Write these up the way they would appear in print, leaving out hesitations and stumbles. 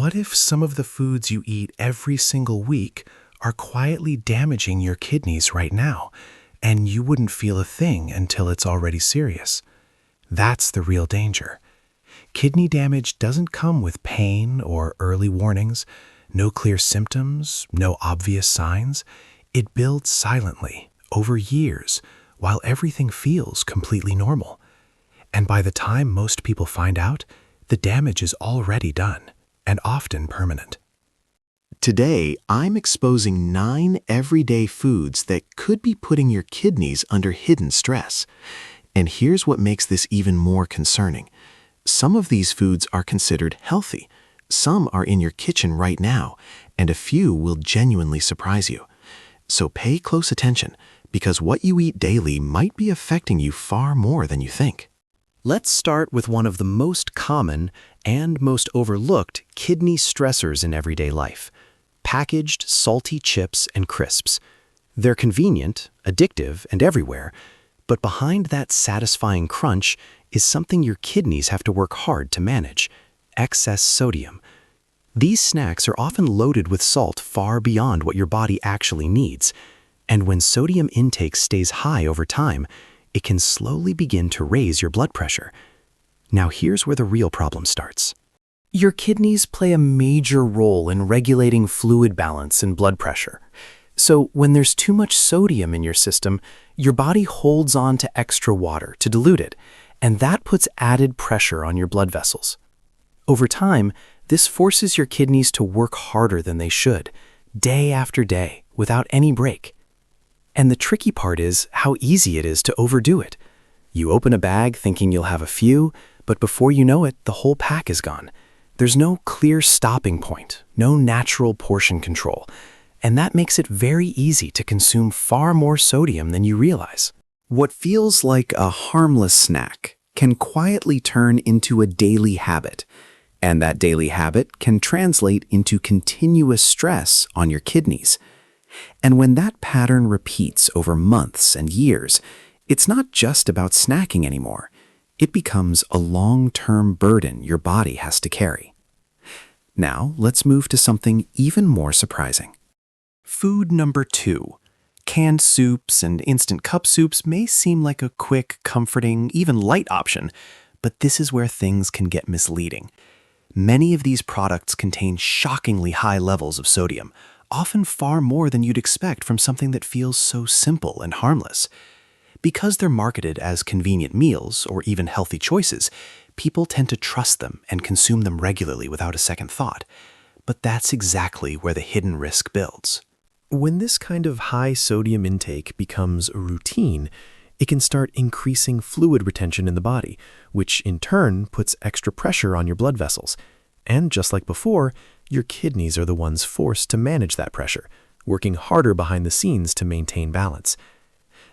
what if some of the foods you eat every single week are quietly damaging your kidneys right now, and you wouldn't feel a thing until it's already serious? That's the real danger. Kidney damage doesn't come with pain or early warnings, no clear symptoms, no obvious signs. It builds silently, over years, while everything feels completely normal. And by the time most people find out, the damage is already done, and often permanent. Today, I'm exposing 9 everyday foods that could be putting your kidneys under hidden stress. And here's what makes this even more concerning. Some of these foods are considered healthy. Some are in your kitchen right now, and a few will genuinely surprise you. So pay close attention, because what you eat daily might be affecting you far more than you think. Let's start with one of the most common and most overlooked kidney stressors in everyday life: packaged salty chips and crisps. They're convenient, addictive, and everywhere, but behind that satisfying crunch is something your kidneys have to work hard to manage: excess sodium. These snacks are often loaded with salt far beyond what your body actually needs, and when sodium intake stays high over time, it can slowly begin to raise your blood pressure. Now here's where the real problem starts. Your kidneys play a major role in regulating fluid balance and blood pressure. So when there's too much sodium in your system, your body holds on to extra water to dilute it, and that puts added pressure on your blood vessels. Over time, this forces your kidneys to work harder than they should, day after day, without any break. And the tricky part is how easy it is to overdo it. You open a bag thinking you'll have a few, but before you know it, the whole pack is gone. There's no clear stopping point, no natural portion control, and that makes it very easy to consume far more sodium than you realize. What feels like a harmless snack can quietly turn into a daily habit, and that daily habit can translate into continuous stress on your kidneys. And when that pattern repeats over months and years, it's not just about snacking anymore. It becomes a long-term burden your body has to carry. Now, let's move to something even more surprising. Food number 2. Canned soups and instant cup soups may seem like a quick, comforting, even light option, but this is where things can get misleading. Many of these products contain shockingly high levels of sodium, often far more than you'd expect from something that feels so simple and harmless. Because they're marketed as convenient meals or even healthy choices, people tend to trust them and consume them regularly without a second thought. But that's exactly where the hidden risk builds. When this kind of high sodium intake becomes a routine, it can start increasing fluid retention in the body, which in turn puts extra pressure on your blood vessels. And just like before, your kidneys are the ones forced to manage that pressure, working harder behind the scenes to maintain balance.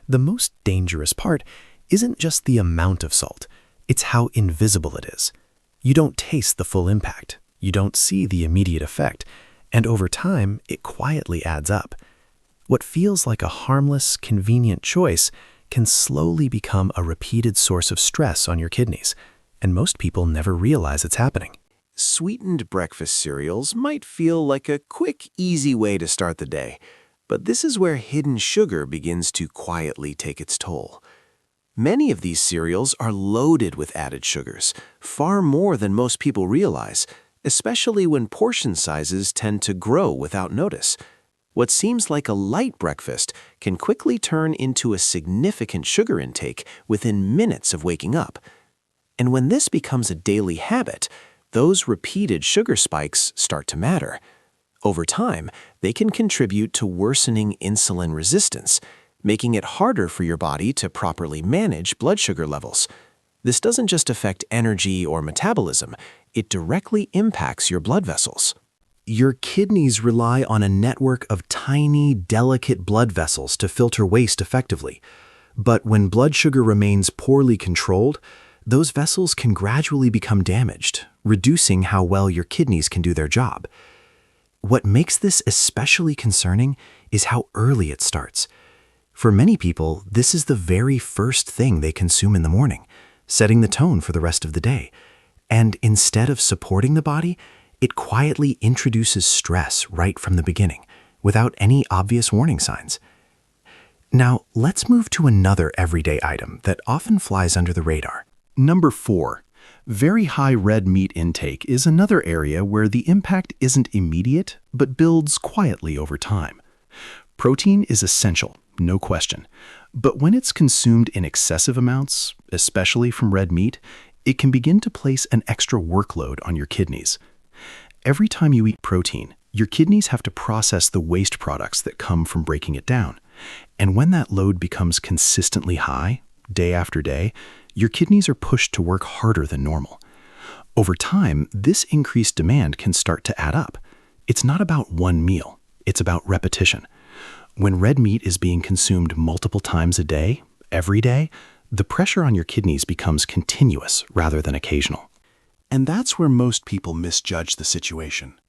The most dangerous part isn't just the amount of salt, it's how invisible it is. You don't taste the full impact, you don't see the immediate effect, and over time, it quietly adds up. What feels like a harmless, convenient choice can slowly become a repeated source of stress on your kidneys, and most people never realize it's happening. Sweetened breakfast cereals might feel like a quick, easy way to start the day, but this is where hidden sugar begins to quietly take its toll. Many of these cereals are loaded with added sugars, far more than most people realize, especially when portion sizes tend to grow without notice. What seems like a light breakfast can quickly turn into a significant sugar intake within minutes of waking up. And when this becomes a daily habit, those repeated sugar spikes start to matter. Over time, they can contribute to worsening insulin resistance, making it harder for your body to properly manage blood sugar levels. This doesn't just affect energy or metabolism, it directly impacts your blood vessels. Your kidneys rely on a network of tiny, delicate blood vessels to filter waste effectively. But when blood sugar remains poorly controlled, those vessels can gradually become damaged, reducing how well your kidneys can do their job. What makes this especially concerning is how early it starts. For many people, this is the very first thing they consume in the morning, setting the tone for the rest of the day. And instead of supporting the body, It quietly introduces stress right from the beginning, without any obvious warning signs. Now, let's move to another everyday item that often flies under the radar. Number 4. Very high red meat intake is another area where the impact isn't immediate, but builds quietly over time. Protein is essential, no question. But when it's consumed in excessive amounts, especially from red meat, it can begin to place an extra workload on your kidneys. Every time you eat protein, your kidneys have to process the waste products that come from breaking it down. And when that load becomes consistently high, day after day, your kidneys are pushed to work harder than normal. Over time, this increased demand can start to add up. It's not about one meal, it's about repetition. When red meat is being consumed multiple times a day, every day, the pressure on your kidneys becomes continuous rather than occasional. And that's where most people misjudge the situation.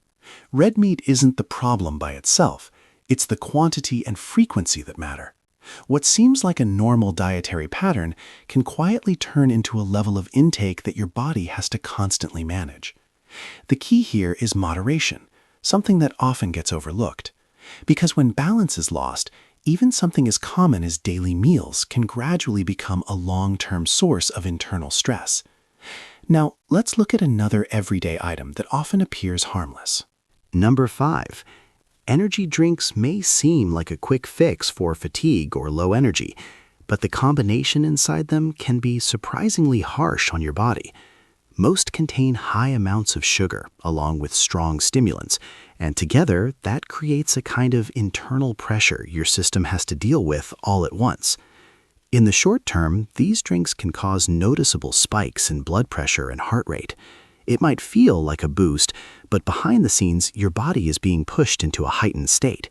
Red meat isn't the problem by itself. It's the quantity and frequency that matter. What seems like a normal dietary pattern can quietly turn into a level of intake that your body has to constantly manage. The key here is moderation, something that often gets overlooked. Because when balance is lost, even something as common as daily meals can gradually become a long-term source of internal stress. Now, let's look at another everyday item that often appears harmless. Number 5. Energy drinks may seem like a quick fix for fatigue or low energy, but the combination inside them can be surprisingly harsh on your body. Most contain high amounts of sugar, along with strong stimulants, and together that creates a kind of internal pressure your system has to deal with all at once. In the short term, these drinks can cause noticeable spikes in blood pressure and heart rate. It might feel like a boost, but behind the scenes, your body is being pushed into a heightened state.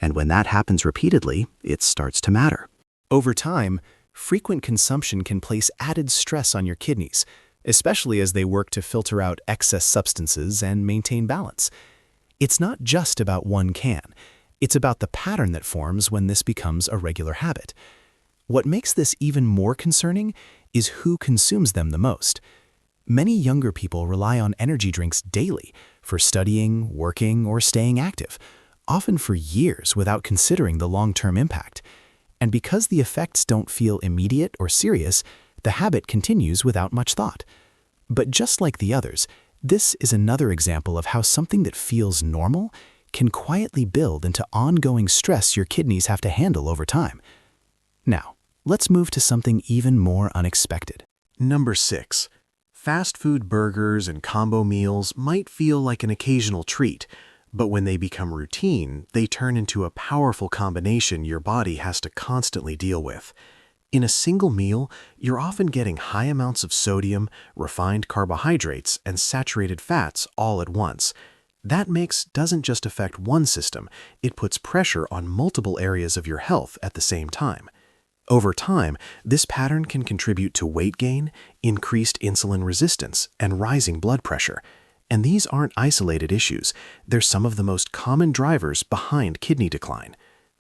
And when that happens repeatedly, it starts to matter. Over time, frequent consumption can place added stress on your kidneys, especially as they work to filter out excess substances and maintain balance. It's not just about one can. It's about the pattern that forms when this becomes a regular habit. What makes this even more concerning is who consumes them the most. Many younger people rely on energy drinks daily for studying, working, or staying active, often for years without considering the long-term impact. And because the effects don't feel immediate or serious, the habit continues without much thought. But just like the others, this is another example of how something that feels normal can quietly build into ongoing stress your kidneys have to handle over time. Now, let's move to something even more unexpected. Number 6. Fast food burgers and combo meals might feel like an occasional treat, but when they become routine, they turn into a powerful combination your body has to constantly deal with. In a single meal, you're often getting high amounts of sodium, refined carbohydrates, and saturated fats all at once. That mix doesn't just affect one system, it puts pressure on multiple areas of your health at the same time. Over time, this pattern can contribute to weight gain, increased insulin resistance, and rising blood pressure. And these aren't isolated issues, they're some of the most common drivers behind kidney decline.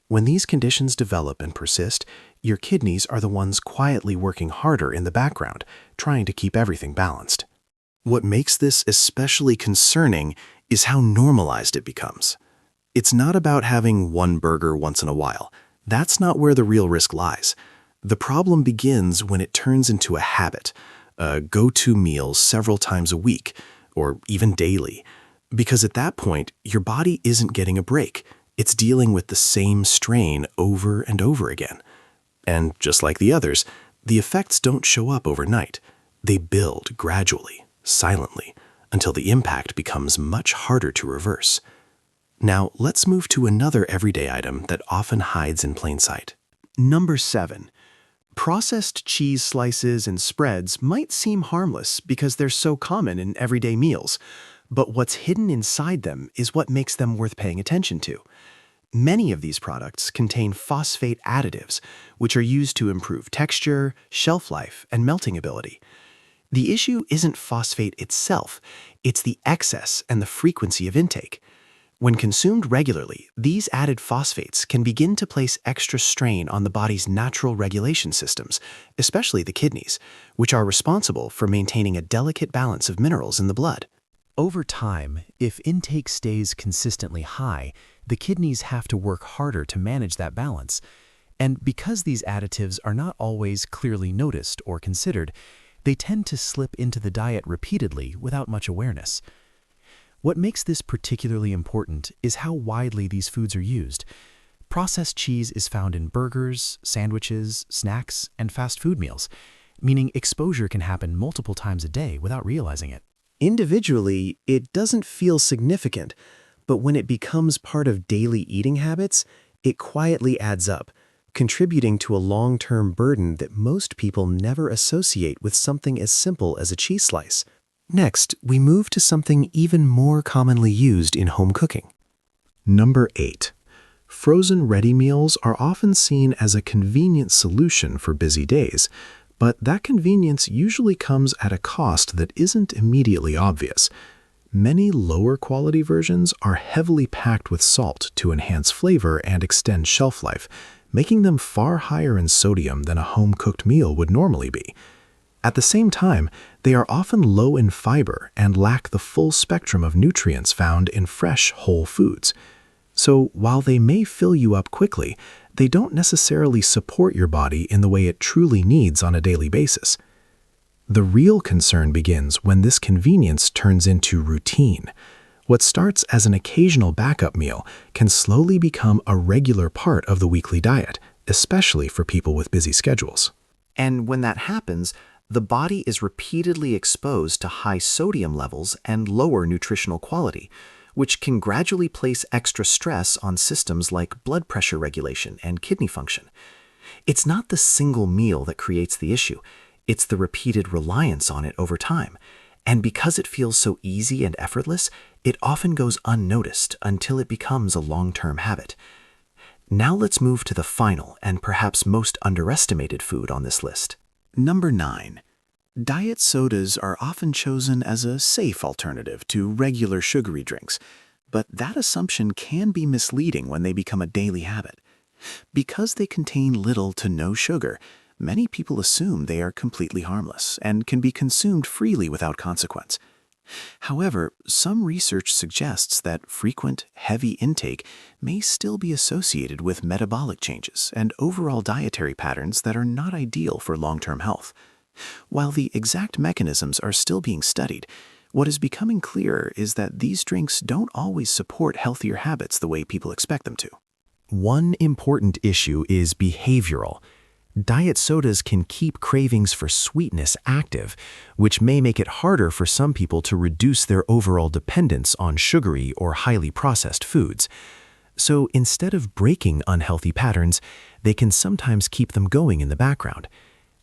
When these conditions develop and persist, your kidneys are the ones quietly working harder in the background, trying to keep everything balanced. What makes this especially concerning is how normalized it becomes. It's not about having one burger once in a while. That's not where the real risk lies. The problem begins when it turns into a habit, a go-to meal several times a week, or even daily. Because at that point, your body isn't getting a break. It's dealing with the same strain over and over again. And just like the others, the effects don't show up overnight. They build gradually, silently, until the impact becomes much harder to reverse. Now, let's move to another everyday item that often hides in plain sight. Number 7. Processed cheese slices and spreads might seem harmless because they're so common in everyday meals, but what's hidden inside them is what makes them worth paying attention to. Many of these products contain phosphate additives, which are used to improve texture, shelf life, and melting ability. The issue isn't phosphate itself, it's the excess and the frequency of intake. When consumed regularly, these added phosphates can begin to place extra strain on the body's natural regulation systems, especially the kidneys, which are responsible for maintaining a delicate balance of minerals in the blood. Over time, if intake stays consistently high, the kidneys have to work harder to manage that balance. And because these additives are not always clearly noticed or considered, they tend to slip into the diet repeatedly without much awareness. What makes this particularly important is how widely these foods are used. Processed cheese is found in burgers, sandwiches, snacks, and fast food meals, meaning exposure can happen multiple times a day without realizing it. Individually, it doesn't feel significant, but when it becomes part of daily eating habits, it quietly adds up, contributing to a long-term burden that most people never associate with something as simple as a cheese slice. Next, we move to something even more commonly used in home cooking. Number 8. Frozen ready meals are often seen as a convenient solution for busy days, but that convenience usually comes at a cost that isn't immediately obvious. Many lower quality versions are heavily packed with salt to enhance flavor and extend shelf life, making them far higher in sodium than a home-cooked meal would normally be. At the same time, they are often low in fiber and lack the full spectrum of nutrients found in fresh, whole foods. So while they may fill you up quickly, they don't necessarily support your body in the way it truly needs on a daily basis. The real concern begins when this convenience turns into routine. What starts as an occasional backup meal can slowly become a regular part of the weekly diet, especially for people with busy schedules. And when that happens, the body is repeatedly exposed to high sodium levels and lower nutritional quality, which can gradually place extra stress on systems like blood pressure regulation and kidney function. It's not the single meal that creates the issue, it's the repeated reliance on it over time. And because it feels so easy and effortless, it often goes unnoticed until it becomes a long-term habit. Now let's move to the final and perhaps most underestimated food on this list. Number 9. Diet sodas are often chosen as a safe alternative to regular sugary drinks, but that assumption can be misleading when they become a daily habit. Because they contain little to no sugar, many people assume they are completely harmless and can be consumed freely without consequence. However, some research suggests that frequent, heavy intake may still be associated with metabolic changes and overall dietary patterns that are not ideal for long-term health. While the exact mechanisms are still being studied, what is becoming clearer is that these drinks don't always support healthier habits the way people expect them to. One important issue is behavioral. Diet sodas can keep cravings for sweetness active, which may make it harder for some people to reduce their overall dependence on sugary or highly processed foods. So instead of breaking unhealthy patterns, they can sometimes keep them going in the background.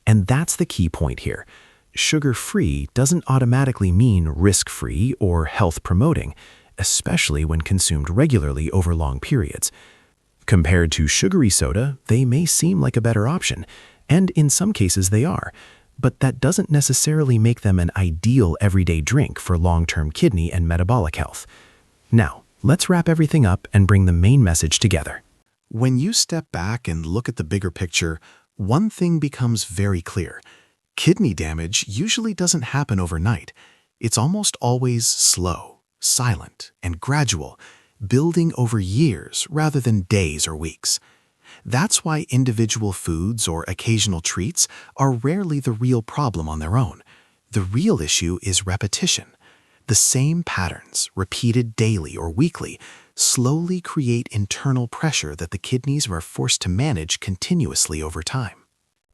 And that's the key point here. Sugar-free doesn't automatically mean risk-free or health-promoting, especially when consumed regularly over long periods. Compared to sugary soda, they may seem like a better option, and in some cases they are, but that doesn't necessarily make them an ideal everyday drink for long-term kidney and metabolic health. Now, let's wrap everything up and bring the main message together. When you step back and look at the bigger picture, one thing becomes very clear. Kidney damage usually doesn't happen overnight. It's almost always slow, silent, and gradual, building over years rather than days or weeks. That's why individual foods or occasional treats are rarely the real problem on their own. The real issue is repetition. The same patterns, repeated daily or weekly, slowly create internal pressure that the kidneys are forced to manage continuously over time.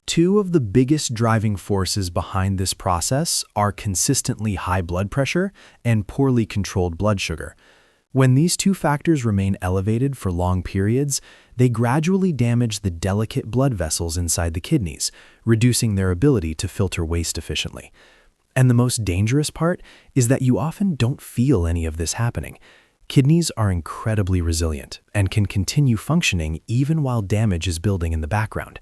Two of the biggest driving forces behind this process are consistently high blood pressure and poorly controlled blood sugar. When these two factors remain elevated for long periods, they gradually damage the delicate blood vessels inside the kidneys, reducing their ability to filter waste efficiently. And the most dangerous part is that you often don't feel any of this happening. Kidneys are incredibly resilient and can continue functioning even while damage is building in the background.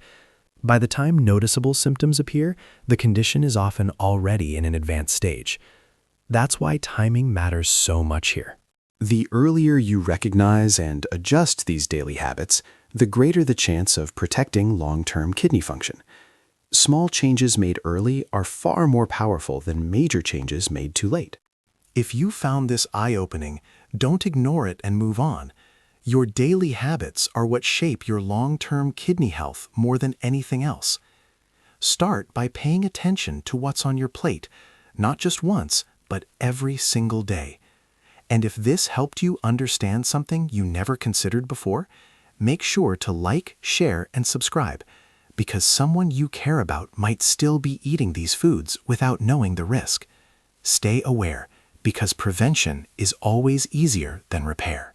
By the time noticeable symptoms appear, the condition is often already in an advanced stage. That's why timing matters so much here. The earlier you recognize and adjust these daily habits, the greater the chance of protecting long-term kidney function. Small changes made early are far more powerful than major changes made too late. If you found this eye-opening, don't ignore it and move on. Your daily habits are what shape your long-term kidney health more than anything else. Start by paying attention to what's on your plate, not just once, but every single day. And if this helped you understand something you never considered before, make sure to like, share, and subscribe, because someone you care about might still be eating these foods without knowing the risk. Stay aware, because prevention is always easier than repair.